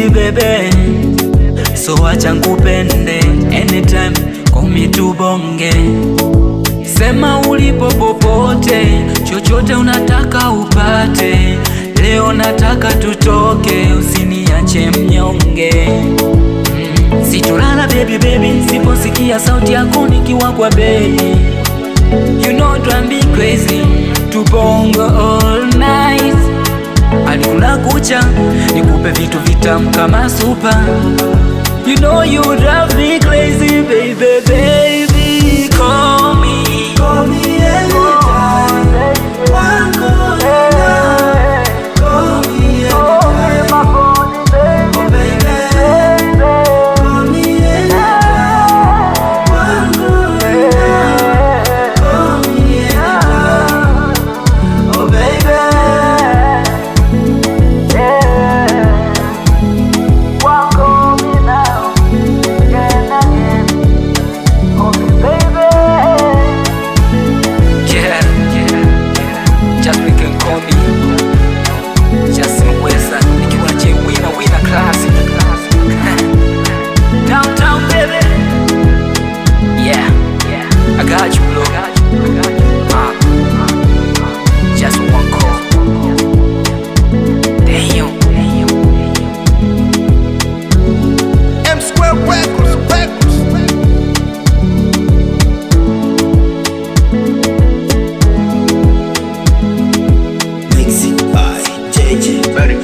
sweet baby, so wacha nkupende anytime, call me tubonge. Sema ulipo popote, chochote unataka upate. Leo nataka tutoke, usiniache mnyonge. Situlala baby baby, siposikia sauti yako nikiwa kwa bei. You know drive me crazy, tubonge all night. Hadi kuna kucha, nikupe vitu vitamu kama super. You know you drive me crazy baby baby, call me anytime, wako night. Call me anytime, oh baby. Call me anytime, wako night. Call me anytime, oh baby. Wako me now, again and again. Call me baby. Just we can call me Just Mweza, nikiwa na winner classic. Downtown baby. Yeah, I got you bro. Just one call. Damn. M Square Records. Mixed by JJ. Very